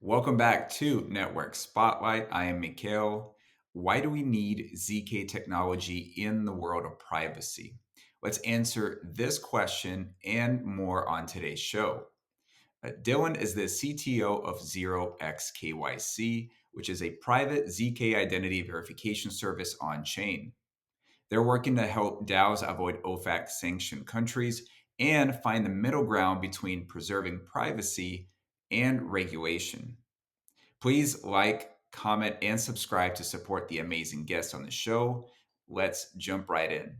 Welcome back to Network Spotlight. I am Mikhail. Why do we need ZK technology in the world of privacy? Let's answer this question and more on today's show. Dylan is the CTO of 0xKYC, which is a private ZK identity verification service on chain. They're working to help DAOs avoid OFAC sanctioned countries and find the middle ground between preserving privacy and regulation. Please like, comment, and subscribe to support the amazing guests on the show. Let's jump right in.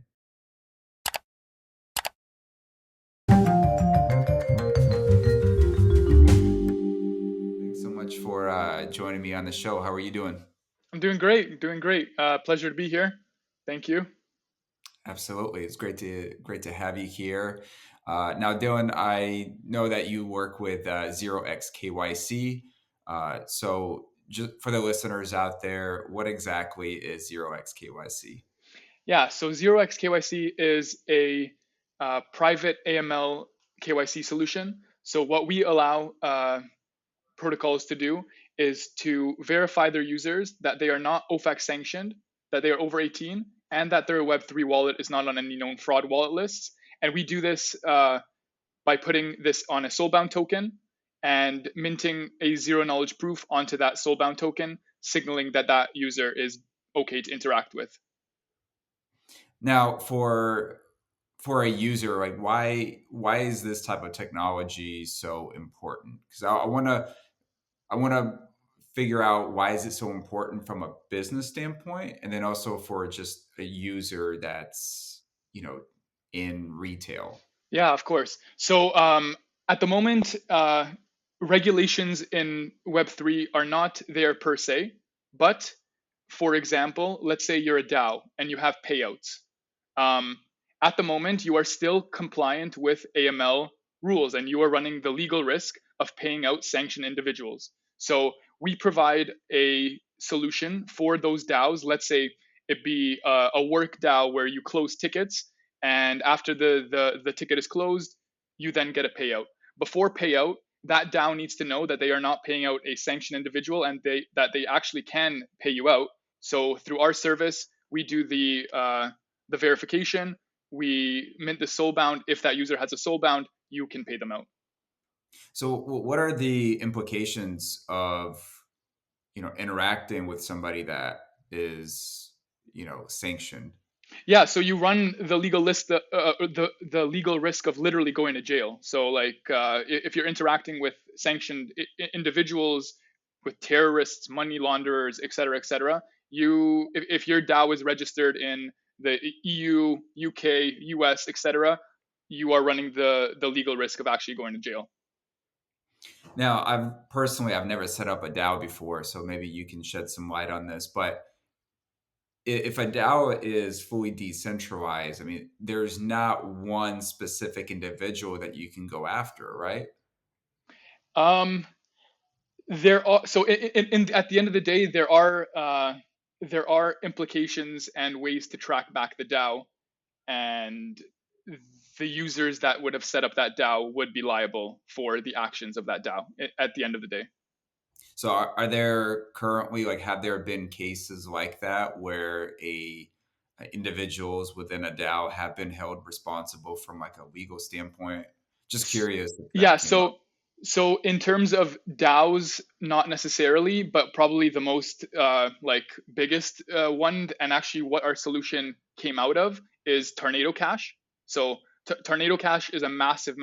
Thanks so much for joining me on the show. How are you doing? I'm doing great. Doing great. Pleasure to be here. Thank you. Absolutely, it's great to have you here. Now, Dylan, I know that you work with 0xKYC. So, just for the listeners out there, what exactly is 0xKYC? Yeah. So 0x KYC is a private AML KYC solution. So what we allow protocols to do is to verify their users that they are not OFAC sanctioned, that they are over 18, and that their Web3 wallet is not on any known fraud wallet lists. And we do this by putting this on a soulbound token and minting a zero knowledge proof onto that soulbound token, signaling that that user is okay to interact with. Now, for a user, like why is this type of technology so important? Because I want to figure out why is it so important from a business standpoint, and then also for just a user that's in retail. Yeah, of course. So at the moment, regulations in Web3 are not there per se, but for example, let's say you're a DAO and you have payouts. Um, at the moment, you are still compliant with AML rules and you are running the legal risk of paying out sanctioned individuals. So we provide a solution for those DAOs. Let's say it be a work DAO where you close tickets, and after the ticket is closed, you then get a payout. Before payout, that DAO needs to know that they are not paying out a sanctioned individual and that they actually can pay you out. So through our service, we do the verification. We mint the soulbound. If that user has a soulbound, you can pay them out. So, what are the implications of interacting with somebody that is sanctioned? Yeah, so you run the legal list, the legal risk of literally going to jail. So like if you're interacting with sanctioned individuals, with terrorists, money launderers, et cetera, if your DAO is registered in the EU, UK, US, etc., you are running the legal risk of actually going to jail. Now, I've never set up a DAO before, so maybe you can shed some light on this. But if a DAO is fully decentralized, I mean, there's not one specific individual that you can go after, right? Um, there are so at the end of the day, there are implications and ways to track back the DAO, and the users that would have set up that DAO would be liable for the actions of that DAO at the end of the day. So are there currently, like, have there been cases like that where individuals within a DAO have been held responsible from like a legal standpoint? Just curious if Yeah, that came up. so in terms of DAOs, not necessarily, but probably the most like biggest one, and actually what our solution came out of is Tornado Cash. So Tornado Cash is a massive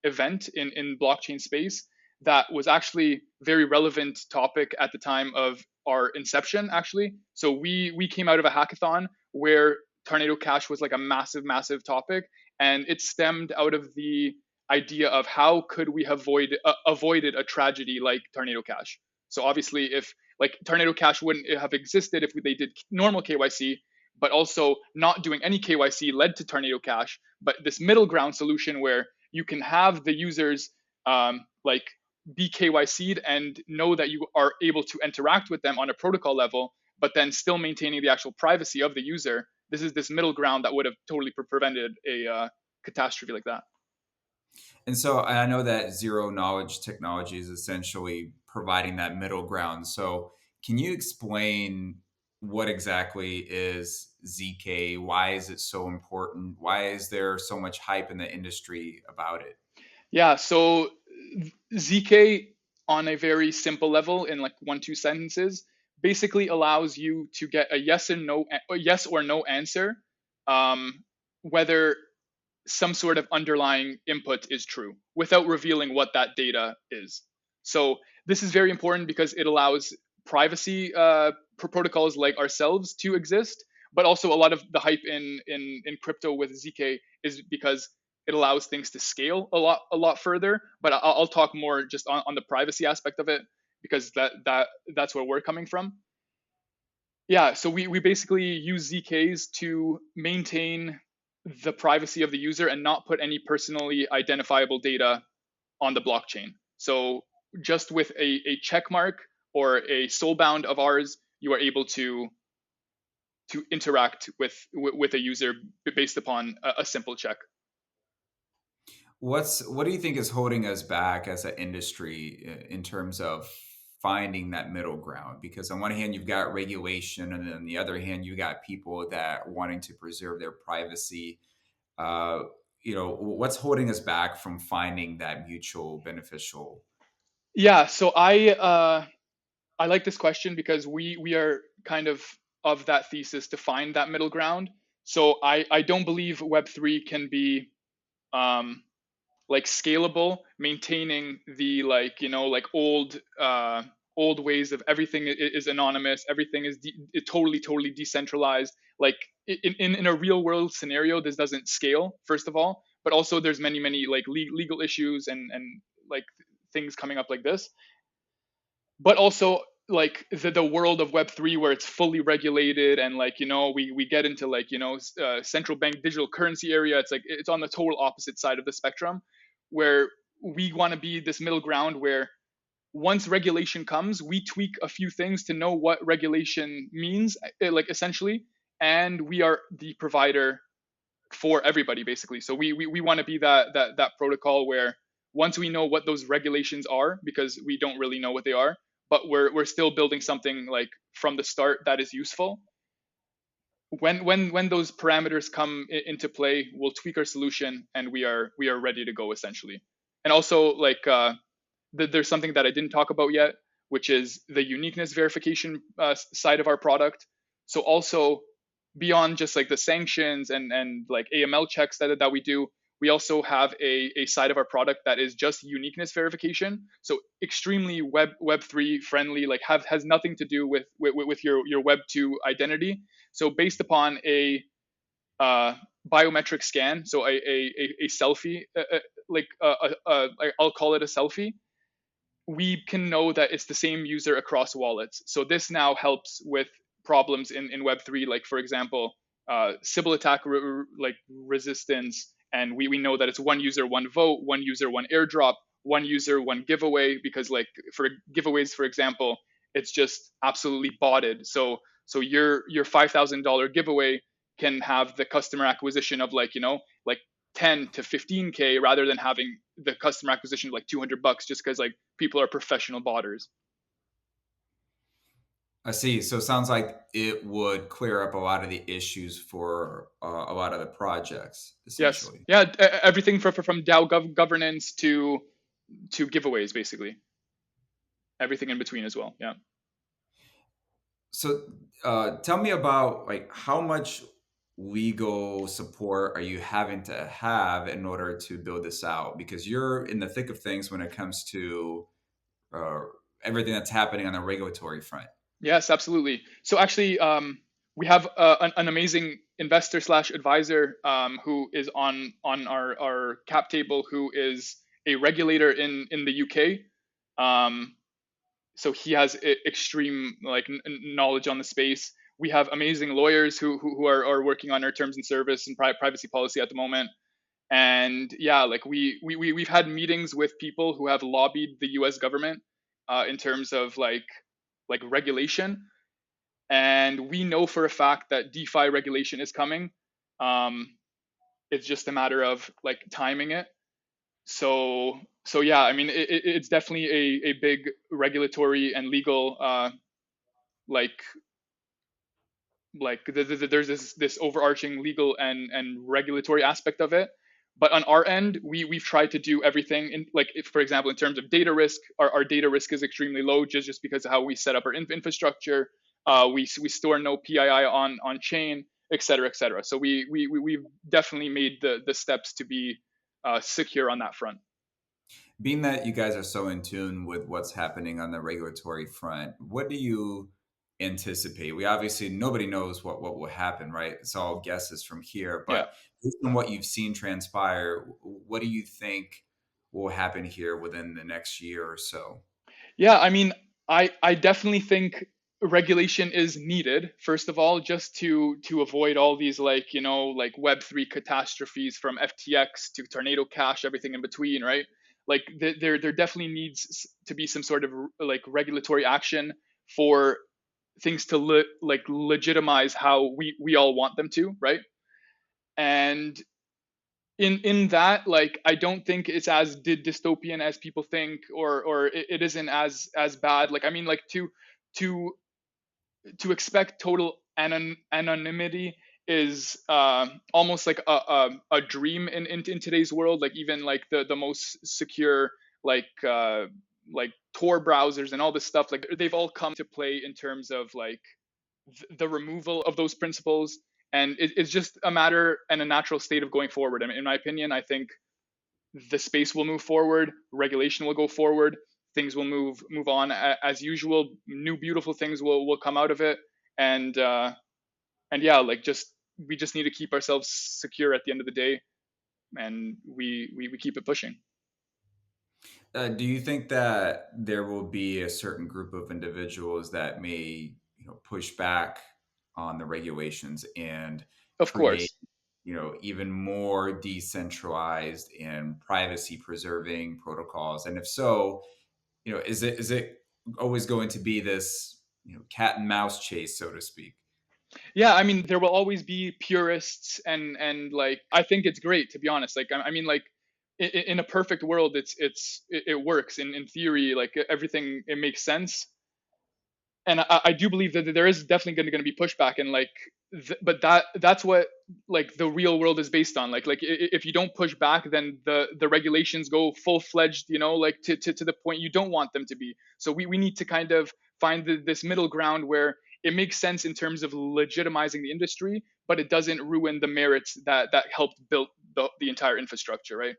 event in blockchain space that was actually very relevant topic at the time of our inception. Actually, so we came out of a hackathon where Tornado Cash was like a massive topic, and it stemmed out of the idea of how could we have avoided a tragedy like Tornado Cash. So obviously, if like Tornado Cash wouldn't have existed if they did normal KYC, but also not doing any KYC led to Tornado Cash. But this middle ground solution where you can have the users like be KYC'd and know that you are able to interact with them on a protocol level, but then still maintaining the actual privacy of the user. This is this middle ground that would have totally prevented a catastrophe like that. And so I know that zero knowledge technology is essentially providing that middle ground. So, can you explain what exactly is ZK? Why is it so important? Why is there so much hype in the industry about it? Yeah, so ZK on a very simple level in like one, two sentences basically allows you to get a yes or no answer, um, whether some sort of underlying input is true without revealing what that data is. So this is very important because it allows privacy protocols like ourselves to exist, but also a lot of the hype in crypto with ZK is because it allows things to scale a lot further. But I'll talk more just on the privacy aspect of it because that's where we're coming from. Yeah, so we basically use ZKs to maintain the privacy of the user and not put any personally identifiable data on the blockchain. So just with a check mark or a soulbound of ours, you are able to interact with a user based upon a simple check. What do you think is holding us back as an industry in terms of finding that middle ground? Because on one hand, you've got regulation, and then on the other hand, you got people that are wanting to preserve their privacy. Uh, what's holding us back from finding that mutual beneficial? Yeah, so I like this question because we are kind of that thesis to find that middle ground. So I don't believe Web3 can be um, like scalable, maintaining the like like old ways of everything is anonymous, everything is totally decentralized. Like in a real world scenario, this doesn't scale first of all, but also there's many like legal issues and like things coming up like this, but also like the world of Web3 where it's fully regulated and like we get into like central bank digital currency area. It's like it's on the total opposite side of the spectrum, where we want to be this middle ground where once regulation comes, we tweak a few things to know what regulation means, like essentially, and we are the provider for everybody basically. So we want to be that protocol where once we know what those regulations are, because we don't really know what they are, but we're still building something like from the start that is useful. When those parameters come into play, we'll tweak our solution and we are ready to go essentially. And also like there's something that I didn't talk about yet, which is the uniqueness verification side of our product. So also beyond just like the sanctions and like AML checks that we do, we also have a side of our product that is just uniqueness verification. So extremely Web3 friendly, like has nothing to do with your Web2 identity. So based upon a uh, biometric scan, so a selfie, I'll call it a selfie, we can know that it's the same user across wallets. So this now helps with problems in Web3, like for example, Sybil attack like resistance, and we know that it's one user, one vote, one user, one airdrop, one user, one giveaway. Because like for giveaways, for example, it's just absolutely botted. So your $5,000 giveaway can have the customer acquisition of like 10 to 15K rather than having the customer acquisition of like $200 just because like people are professional botters. I see. So it sounds like it would clear up a lot of the issues for a lot of the projects, Yes, essentially. yeah, everything from DAO governance to giveaways, basically everything in between as well. Yeah. So, tell me about like how much legal support are you having to have in order to build this out? Because you're in the thick of things when it comes to uh, everything that's happening on the regulatory front. Yes, absolutely. So actually, we have an amazing investor slash advisor who is on our cap table, who is a regulator in the UK. Um, so he has extreme like knowledge on the space. We have amazing lawyers who are working on our terms and service and privacy policy at the moment. And yeah, like we've had meetings with people who have lobbied the US government in terms of like regulation, and we know for a fact that DeFi regulation is coming. Um, it's just a matter of like timing it. So So yeah, I mean, it's definitely a big regulatory and legal like there's this overarching legal and regulatory aspect of it. But on our end, we've tried to do everything in, like, if, for example, in terms of data risk, our data risk is extremely low, just because of how we set up our infrastructure. We store no PII on chain, et cetera, et cetera. So we've definitely made the steps to be secure on that front. Being that you guys are so in tune with what's happening on the regulatory front, what do you anticipate? We obviously nobody knows what will happen, right? It's all guesses from here. Yeah. But based on what you've seen transpire, what do you think will happen here within the next year or so? Yeah, I mean, I definitely think regulation is needed. First of all, just to avoid all these, like, like Web3 catastrophes, from FTX to Tornado Cash, everything in between, right? Like there definitely needs to be some sort of like regulatory action for things to like legitimize how we all want them to, right? And in that, like, I don't think it's as dystopian as people think, or it isn't as bad. Like, I mean, like, to to expect total anonymity is almost like a dream in today's world. Like, even like the most secure, like Tor browsers and all this stuff, like, they've all come to play in terms of like the removal of those principles. And it's just a matter and a natural state of going forward. I mean, in my opinion, I think the space will move forward, regulation will go forward, things will move on as usual. New beautiful things will come out of it. And yeah, like, just we just need to keep ourselves secure at the end of the day, and we keep it pushing. Do you think that there will be a certain group of individuals that may, push back on the regulations and Of create, course. even more decentralized and privacy preserving protocols? And if so, is it always going to be this, cat and mouse chase, so to speak? Yeah, I mean, there will always be purists, and like, I think it's great, to be honest. Like, I mean, like, in a perfect world, it works in theory. Like, everything, it makes sense. And I do believe that there is definitely going to be pushback, and like, but that's what, like, the real world is based on. Like, if you don't push back, then the regulations go full fledged, like, to the point you don't want them to be. So we need to kind of find this middle ground where it makes sense in terms of legitimizing the industry, but it doesn't ruin the merits that helped build the entire infrastructure, right?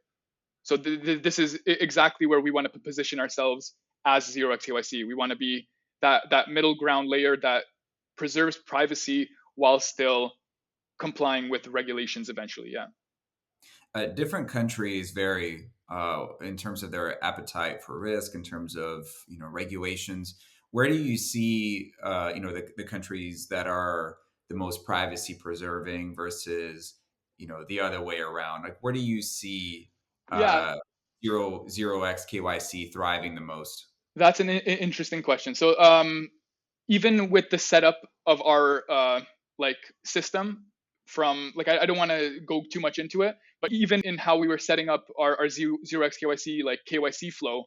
So this is exactly where we want to position ourselves as 0xKYC. We want to be that middle ground layer that preserves privacy while still complying with regulations eventually. Yeah. Different countries vary in terms of their appetite for risk, in terms of regulations. Where do you see the countries that are the most privacy preserving versus the other way around? Like, where do you see Yeah, uh, zero x KYC thriving the most? that's an interesting question. So even with the setup of our like system, from like, I don't want to go too much into it, but even in how we were setting up our zero x KYC, like, KYC flow,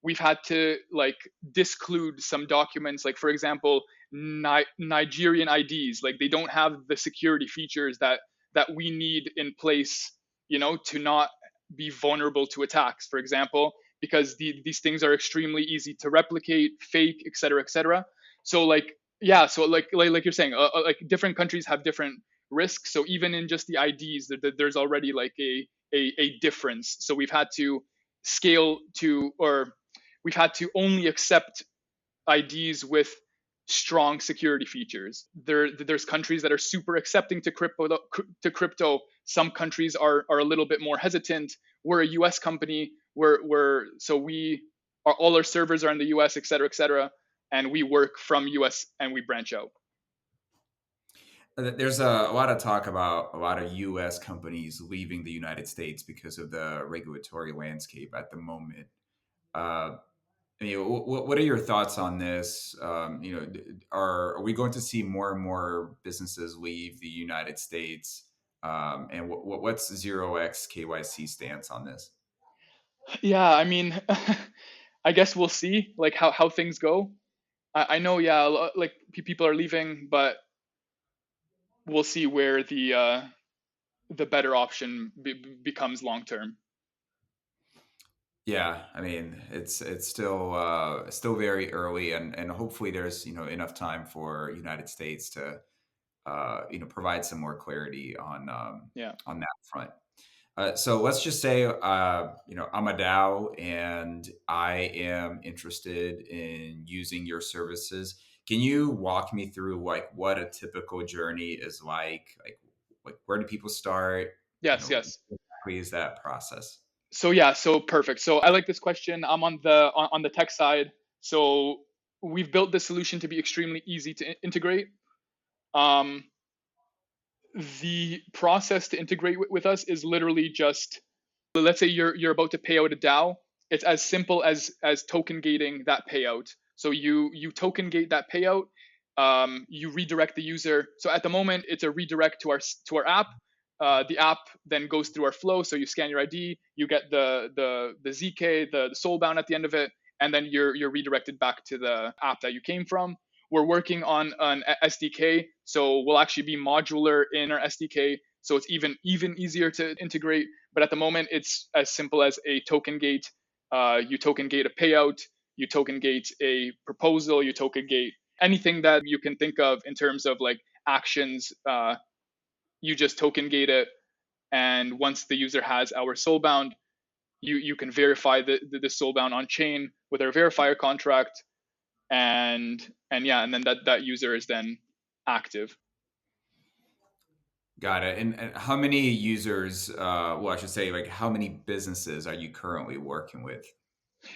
we've had to, like, disclude some documents, like, for example, Nigerian IDs. Like, they don't have the security features that we need in place, to not be vulnerable to attacks, for example, because these things are extremely easy to replicate, fake, et cetera, et cetera. So, like, yeah, so like you're saying, like, different countries have different risks. So even in just the IDs, there's already like a difference. So we've had to scale to, or we've had to only accept IDs with strong security features. There's countries that are super accepting to crypto. Some countries are a little bit more hesitant. We're a US company. So we are, all our servers are in the US, et cetera, et cetera. And we work from US and we branch out. There's a lot of talk about a lot of U.S. companies leaving the United States because of the regulatory landscape at the moment. Uh, what are your thoughts on this? Are we going to see more and more businesses leave the United States? And what's zero x KYC stance on this? Yeah, I mean, I guess we'll see like how things go. I know, yeah, like people are leaving, but we'll see where the better option becomes long term. Yeah, I mean, it's still very early, and hopefully there's enough time for United States to provide some more clarity Yeah. on that front. So let's just say I'm a DAO and I am interested in using your services. Can you walk me through like what a typical journey is like? Like where do people start? Yes, yes. What exactly is that process? So yeah, so perfect. So I like this question. I'm on the tech side. So we've built this solution to be extremely easy to integrate. Um, the process to integrate with us is literally just, let's say you're about to pay out a DAO. It's as simple as token gating that payout. So you token gate that payout. You redirect the user. So at the moment, it's a redirect to our app. The app then goes through our flow. So you scan your ID, you get the ZK, the soul bound at the end of it, and then you're redirected back to the app that you came from. We're working on an SDK, so we'll actually be modular in our SDK, so it's even easier to integrate. But at the moment, it's as simple as a token gate. You token gate a payout, you token gate a proposal, you token gate anything that you can think of in terms of like actions. You just token gate it, and once the user has our soulbound, you can verify the soulbound on chain with our verifier contract, and yeah, and then that user is then active. Got it. And how many users? Well, I should say, like, how many businesses are you currently working with?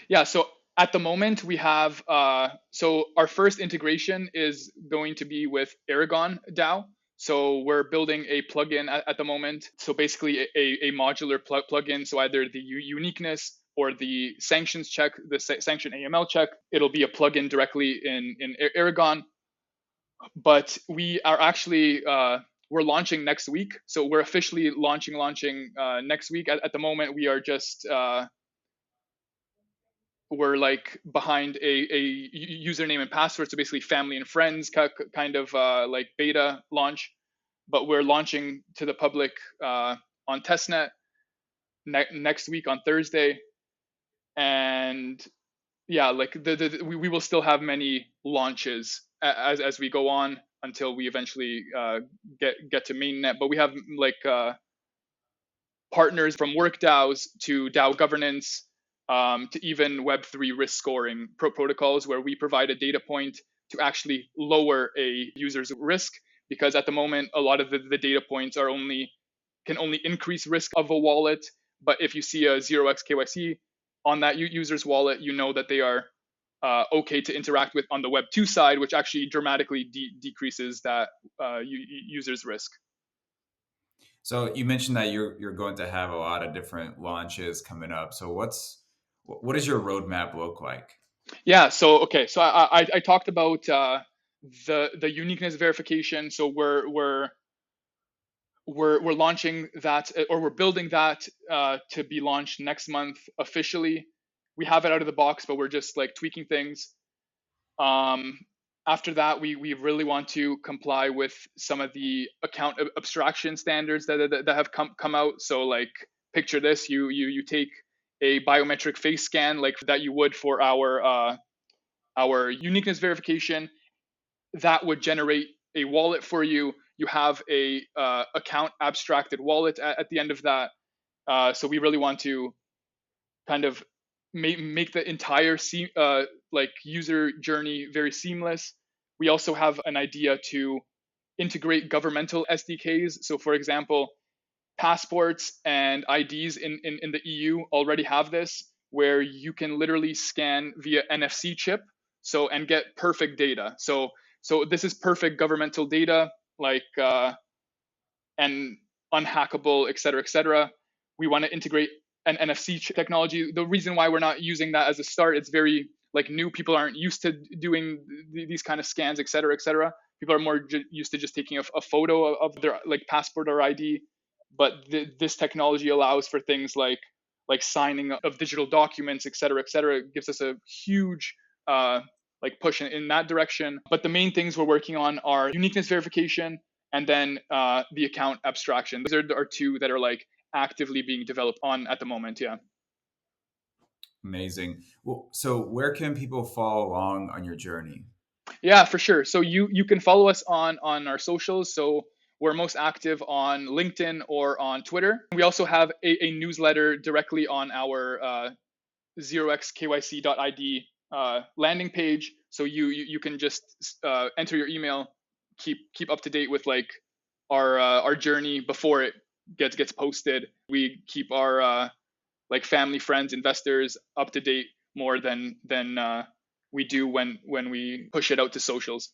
Yeah, so at the moment we have so our first integration is going to be with Aragon DAO. So we're building a plugin at the moment. So basically a modular plugin. So either the uniqueness or the sanctions check, the sanction AML check, it'll be a plugin directly in Aragon. But we are actually we're launching next week. So we're officially launching next week. At the moment, we are just we're like behind a username and password, so basically family and friends kind of like beta launch, but we're launching to the public on testnet next week on Thursday. And yeah, like we will still have many launches as we go on until we eventually get to mainnet. But we have like partners from work DAOs to DAO governance, to even Web3 risk scoring protocols, where we provide a data point to actually lower a user's risk. Because at the moment, a lot of the data points can only increase risk of a wallet. But if you see a 0x KYC on that user's wallet, you know that they are okay to interact with on the Web2 side, which actually dramatically decreases that user's risk. So you mentioned that you're going to have a lot of different launches coming up. So what does your roadmap look like? Yeah. So okay. So I talked about the uniqueness verification. So we're launching that, or we're building that to be launched next month officially. We have it out of the box, but we're just like tweaking things. Um, After that, we really want to comply with some of the account abstraction standards that have come out. So like, picture this: you take a biometric face scan like that you would for our uniqueness verification. That would generate a wallet for you. You have a account abstracted wallet at the end of that. So we really want to kind of make the entire like user journey very seamless. We also have an idea to integrate governmental SDKs. So for example, passports and IDs in the EU already have this, where you can literally scan via NFC chip, so and get perfect data. So this is perfect governmental data, like and unhackable, et cetera, et cetera. We want to integrate an NFC technology. The reason why we're not using that as a start, it's very like new. People aren't used to doing these kind of scans, et cetera, et cetera. People are more used to just taking a photo of their like passport or ID. But this technology allows for things like like signing of digital documents, et cetera, et cetera. It gives us a huge uh, like push in that direction. But the main things we're working on are uniqueness verification and then the account abstraction. Those are two that are like actively being developed on at the moment. Yeah. Amazing. Well, so where can people follow along on your journey? Yeah, for sure. So you can follow us on our socials. So we're most active on LinkedIn or on Twitter. We also have a newsletter directly on our 0xkyc.id landing page. So you can just enter your email, keep up to date with like our journey before it gets posted. We keep our like family, friends, investors up to date more than we do when we push it out to socials.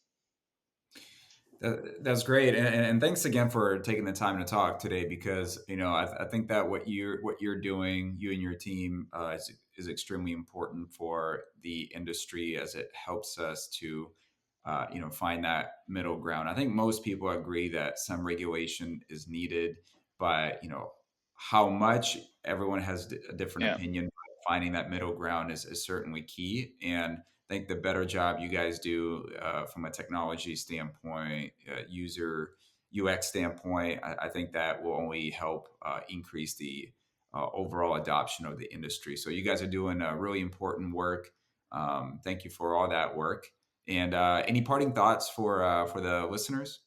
That's great, and thanks again for taking the time to talk today. Because I think that what you're doing, you and your team, is extremely important for the industry as it helps us to find that middle ground. I think most people agree that some regulation is needed, but how much, everyone has a different Yeah. opinion. Finding that middle ground is certainly key, and I think the better job you guys do from a technology standpoint, user UX standpoint, I think that will only help increase the overall adoption of the industry. So you guys are doing really important work. Thank you for all that work. And any parting thoughts for the listeners?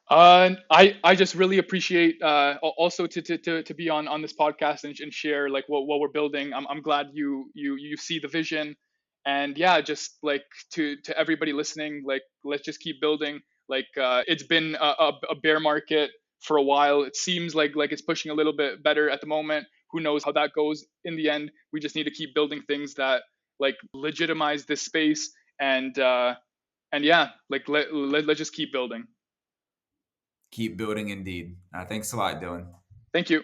I just really appreciate also to be on this podcast and share like what we're building. I'm glad you see the vision, and yeah, just like to everybody listening, like let's just keep building. Like it's been a bear market for a while. It seems like it's pushing a little bit better at the moment. Who knows how that goes in the end? We just need to keep building things that like legitimize this space and yeah, like let's just keep building. Keep building, indeed. Thanks a lot, Dylan. Thank you.